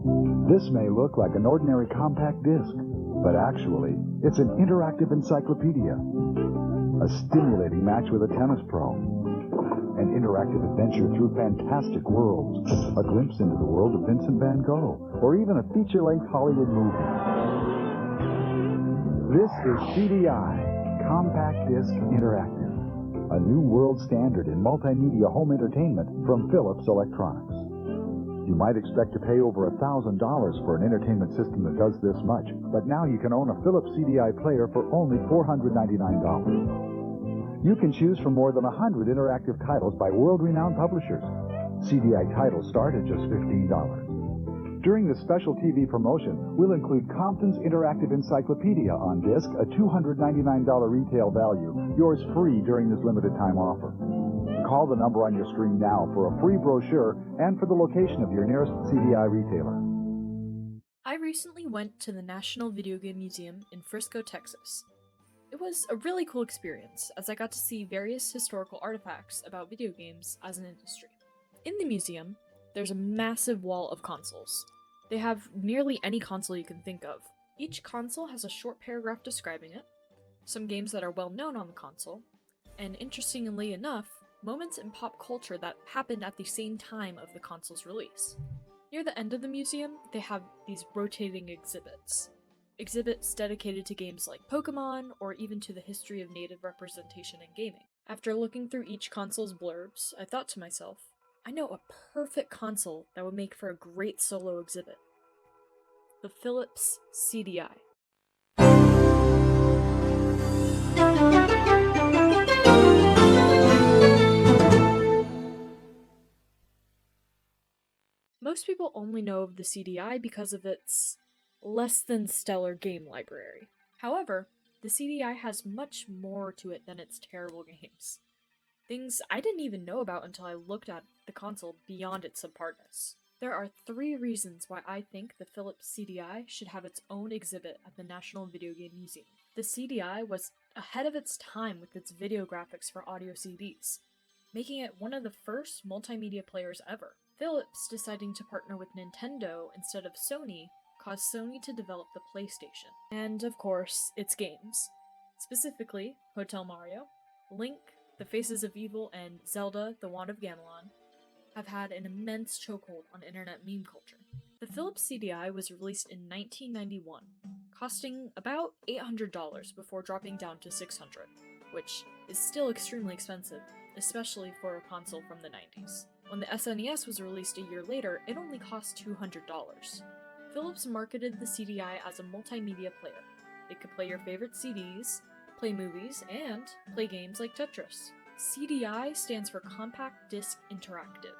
This may look like an ordinary compact disc, but actually, it's an interactive encyclopedia. A stimulating match with a tennis pro. An interactive adventure through fantastic worlds. A glimpse into the world of Vincent van Gogh. Or even a feature-length Hollywood movie. This is CDI, Compact Disc Interactive. A new world standard in multimedia home entertainment from Philips Electronics. You might expect to pay over $1,000 for an entertainment system that does this much, but now you can own a Philips CDI player for only $499. You can choose from more than 100 interactive titles by world-renowned publishers. CDI titles start at just $15. During the special TV promotion, we'll include Compton's Interactive Encyclopedia on disc, a $299 retail value, yours free during this limited time offer. Call the number on your screen now for a free brochure and for the location of your nearest CDI retailer. I recently went to the National Video Game Museum in Frisco, Texas. It was a really cool experience, as I got to see various historical artifacts about video games as an industry. In the museum, there's a massive wall of consoles. They have nearly any console you can think of. Each console has a short paragraph describing it, some games that are well known on the console, and interestingly enough, moments in pop culture that happened at the same time of the console's release. Near the end of the museum, they have these rotating exhibits. Exhibits dedicated to games like Pokemon, or even to the history of native representation in gaming. After looking through each console's blurbs, I thought to myself, I know a perfect console that would make for a great solo exhibit. The Philips CDI. Most people only know of the CDI because of its less than stellar game library. However, the CDI has much more to it than its terrible games. Things I didn't even know about until I looked at the console beyond its subpartness. There are 3 reasons why I think the Philips CDI should have its own exhibit at the National Video Game Museum. The CDI was ahead of its time with its video graphics for audio CDs, making it one of the first multimedia players ever. Philips deciding to partner with Nintendo instead of Sony caused Sony to develop the PlayStation, and of course, its games. Specifically, Hotel Mario, Link, The Faces of Evil, and Zelda, The Wand of Gamelon have had an immense chokehold on internet meme culture. The Philips CDI was released in 1991, costing about $800 before dropping down to $600, which is still extremely expensive, especially for a console from the 90s. When the SNES was released a year later, it only cost $200. Philips marketed the CDI as a multimedia player. It could play your favorite CDs, play movies, and play games like Tetris. CDI stands for Compact Disc Interactive.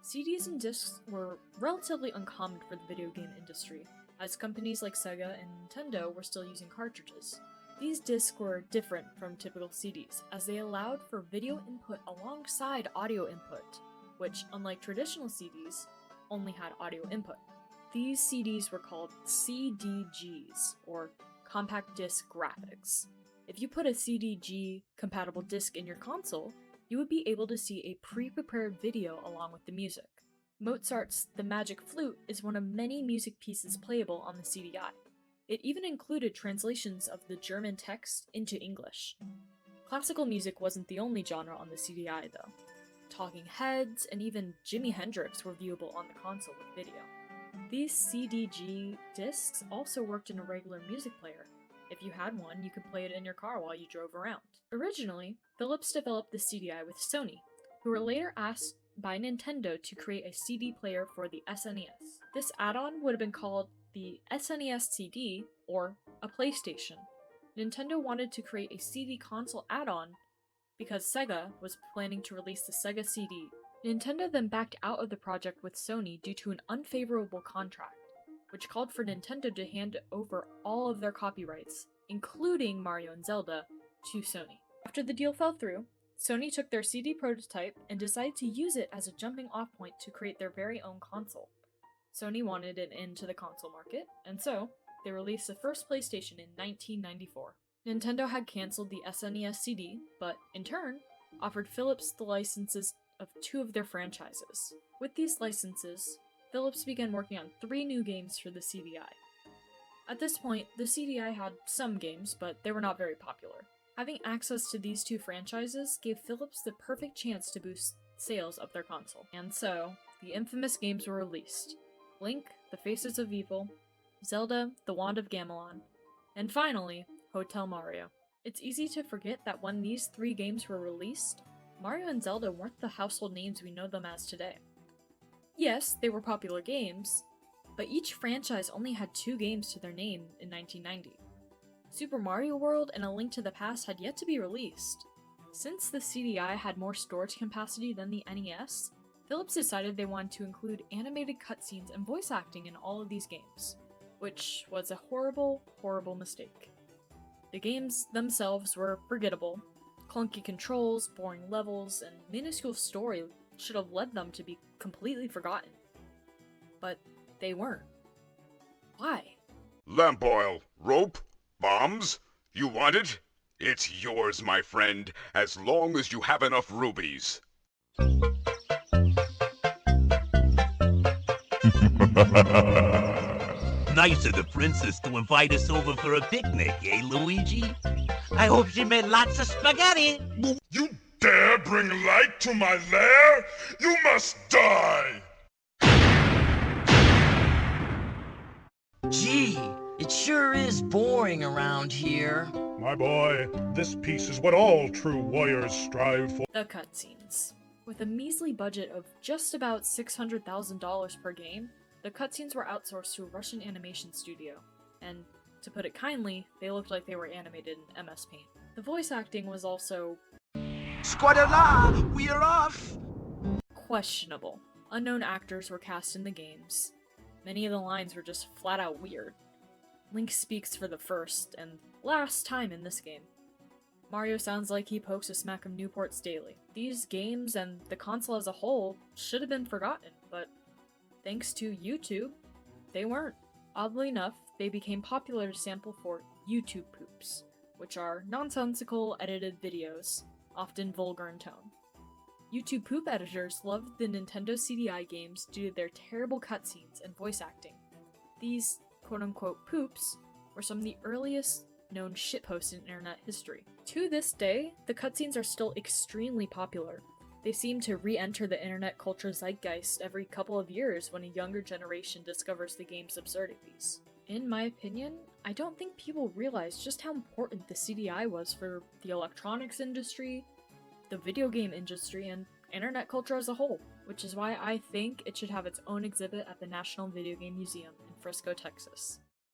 CDs and discs were relatively uncommon for the video game industry, as companies like Sega and Nintendo were still using cartridges. These discs were different from typical CDs, as they allowed for video input alongside audio input, which, unlike traditional CDs, only had audio input. These CDs were called CDGs, or Compact Disc Graphics. If you put a CDG compatible disc in your console, you would be able to see a pre-prepared video along with the music. Mozart's The Magic Flute is one of many music pieces playable on the CDI. It even included translations of the German text into English. Classical music wasn't the only genre on the CDI though. Talking Heads and even Jimi Hendrix were viewable on the console with video. These CDG discs also worked in a regular music player. If you had one, you could play it in your car while you drove around. Originally, Philips developed the CDI with Sony, who were later asked by Nintendo to create a CD player for the SNES. This add-on would have been called the SNES CD, or a PlayStation. Nintendo wanted to create a CD console add-on because Sega was planning to release the Sega CD. Nintendo then backed out of the project with Sony due to an unfavorable contract, which called for Nintendo to hand over all of their copyrights, including Mario and Zelda, to Sony. After the deal fell through, Sony took their CD prototype and decided to use it as a jumping off point to create their very own console. Sony wanted an end to the console market, and so they released the first PlayStation in 1994. Nintendo had cancelled the SNES CD, but in turn, offered Philips the licenses of 2 of their franchises. With these licenses, Philips began working on 3 new games for the CDI. At this point, the CDI had some games, but they were not very popular. Having access to these 2 franchises gave Philips the perfect chance to boost sales of their console. And so, the infamous games were released. Link, The Faces of Evil, Zelda, The Wand of Gamelon, and finally, Hotel Mario. It's easy to forget that when these 3 games were released, Mario and Zelda weren't the household names we know them as today. Yes, they were popular games, but each franchise only had 2 games to their name in 1990. Super Mario World and A Link to the Past had yet to be released. Since the CDI had more storage capacity than the NES, Philips decided they wanted to include animated cutscenes and voice acting in all of these games, which was a horrible, horrible mistake. The games themselves were forgettable. Clunky controls, boring levels, and minuscule story should have led them to be completely forgotten. But they weren't. Why? Lamp oil, rope, bombs? You want it? It's yours, my friend, as long as you have enough rubies. Nice of the princess to invite us over for a picnic, eh, Luigi? I hope she made lots of spaghetti. You dare bring light to my lair? You must die! Gee, it sure is boring around here. My boy, this piece is what all true warriors strive for. The cutscenes. With a measly budget of just about $600,000 per game, the cutscenes were outsourced to a Russian animation studio, and to put it kindly, they looked like they were animated in MS Paint. The voice acting was also Squadala, we are off! questionable. Unknown actors were cast in the games. Many of the lines were just flat out weird. Link speaks for the first and last time in this game. Mario sounds like he pokes a smack of Newport's daily. These games and the console as a whole should have been forgotten, but thanks to YouTube, they weren't. Oddly enough, they became popular to sample for YouTube poops, which are nonsensical edited videos, often vulgar in tone. YouTube poop editors loved the Nintendo CDI games due to their terrible cutscenes and voice acting. These quote-unquote poops were some of the earliest known shitposts in internet history. To this day, the cutscenes are still extremely popular. They seem to re-enter the internet culture zeitgeist every couple of years when a younger generation discovers the game's absurdities. In my opinion, I don't think people realize just how important the CDI was for the electronics industry, the video game industry, and internet culture as a whole, which is why I think it should have its own exhibit at the National Video Game Museum in Frisco, Texas.